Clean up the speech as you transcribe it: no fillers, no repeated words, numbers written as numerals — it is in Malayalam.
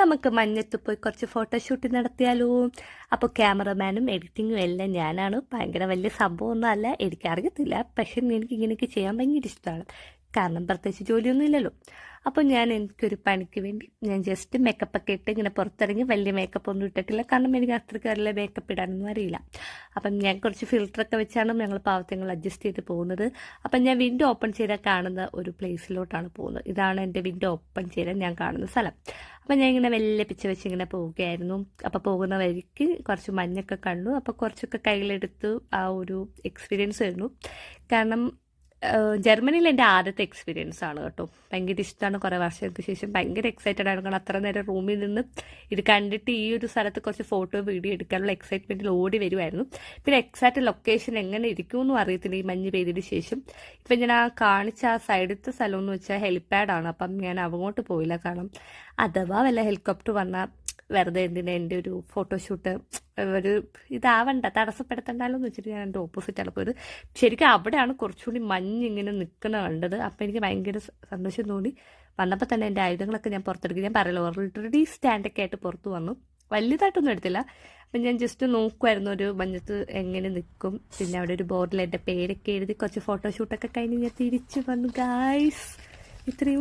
നമുക്ക് മഞ്ഞത്ത് പോയി കുറച്ച് ഫോട്ടോഷൂട്ട് നടത്തിയാലോ? അപ്പോൾ ക്യാമറമാനും എഡിറ്റിങ്ങും എല്ലാം ഞാനാണ്. ഭയങ്കര വലിയ സംഭവമൊന്നും അല്ല, എനിക്കറിയത്തില്ല. പക്ഷെ എനിക്ക് ഇങ്ങനെയൊക്കെ ചെയ്യാൻ ഭയങ്കര ഇഷ്ടമാണ്. കാരണം പ്രത്യേകിച്ച് ജോലിയൊന്നും ഇല്ലല്ലോ. അപ്പോൾ എനിക്കൊരു പണിക്ക് വേണ്ടി ഞാൻ ജസ്റ്റ് മേക്കപ്പൊക്കെ ഇട്ട് ഇങ്ങനെ പുറത്തിറങ്ങി. വലിയ മേക്കപ്പ് ഒന്നും ഇട്ടിട്ടില്ല, കാരണം എനിക്ക് അത്രയ്ക്ക് നല്ല മേക്കപ്പ് ഇടാനൊന്നും അറിയില്ല. അപ്പം ഞാൻ കുറച്ച് ഫിൽറ്ററൊക്കെ വെച്ചാണ് ഞങ്ങൾ പാവത്തങ്ങൾ അഡ്ജസ്റ്റ് ചെയ്ത് പോകുന്നത്. അപ്പം ഞാൻ വിൻഡോ ഓപ്പൺ ചെയ്താൽ കാണുന്ന ഒരു പ്ലേസിലോട്ടാണ് പോകുന്നത്. ഇതാണ് എൻ്റെ വിൻഡോ ഓപ്പൺ ചെയ്താൽ ഞാൻ കാണുന്ന സ്ഥലം. അപ്പം ഞാൻ ഇങ്ങനെ വെല്ലെ പിച്ച വെച്ച് ഇങ്ങനെ പോവുകയായിരുന്നു. അപ്പോൾ പോകുന്ന വഴിക്ക് കുറച്ച് മഞ്ഞൊക്കെ കണ്ടു. അപ്പോൾ കുറച്ചൊക്കെ കയ്യിലെടുത്ത് ആ ഒരു എക്സ്പീരിയൻസ് ആയിരുന്നു. കാരണം ജർമ്മനിയിൽ എൻ്റെ ആദ്യത്തെ എക്സ്പീരിയൻസ് ആണ് കേട്ടോ. ഭയങ്കര ഇഷ്ടമാണ്. കുറേ വർഷങ്ങൾക്ക് ശേഷം ഭയങ്കര എക്സൈറ്റഡ് ആണ്. കാരണം അത്ര നേരം റൂമിൽ നിന്ന് ഇത് കണ്ടിട്ട് ഈ ഒരു സ്ഥലത്ത് കുറച്ച് ഫോട്ടോ വീഡിയോ എടുക്കാനുള്ള എക്സൈറ്റ്മെൻറ്റിൽ ഓടി വരുമായിരുന്നു. പിന്നെ എക്സാക്റ്റ് ലൊക്കേഷൻ എങ്ങനെ ഇരിക്കുമെന്നും അറിയത്തില്ല ഈ മഞ്ഞ് പെയ്തതിന് ശേഷം. ഇപ്പം ഞാൻ ആ കാണിച്ച ആ സൈഡത്തെ സ്ഥലം എന്ന് വെച്ചാൽ ഹെലിപ്പാഡാണ്. അപ്പം ഞാൻ അങ്ങോട്ട് പോയില്ല, കാരണം അഥവാ വല്ല ഹെലികോപ്റ്റർ വന്നാൽ വെറുതെ എന്തിനാ എൻ്റെ ഒരു ഫോട്ടോഷൂട്ട് ഒരു ഇതാവണ്ട, തടസ്സപ്പെടുത്തണ്ടല്ലോ എന്ന് വെച്ചിട്ട് ഞാൻ എൻ്റെ ഓപ്പോസിറ്റാണ് പോയത്. ശരിക്കും അവിടെയാണ് കുറച്ചുകൂടി മഞ്ഞ് ഇങ്ങനെ നിൽക്കുന്ന കണ്ടത്. അപ്പം എനിക്ക് ഭയങ്കര സന്തോഷം തോന്നി. വന്നപ്പോൾ തന്നെ എൻ്റെ ആയുധങ്ങളൊക്കെ ഞാൻ പുറത്തെടുക്കും. ഞാൻ പറയല്ലോ, ഓൾറെഡി സ്റ്റാൻഡൊക്കെ ആയിട്ട് പുറത്ത് വന്നു. വലിയതായിട്ടൊന്നും എടുത്തില്ല. അപ്പം ഞാൻ ജസ്റ്റ് നോക്കുമായിരുന്നു ഒരു മഞ്ഞത്ത് എങ്ങനെ നിൽക്കും. പിന്നെ അവിടെ ഒരു ബോർഡിൽ എൻ്റെ പേരൊക്കെ എഴുതി കുറച്ച് ഫോട്ടോഷൂട്ടൊക്കെ കഴിഞ്ഞ് ഞാൻ തിരിച്ചു വന്നു. ഗായ്സ്, ഇത്രയും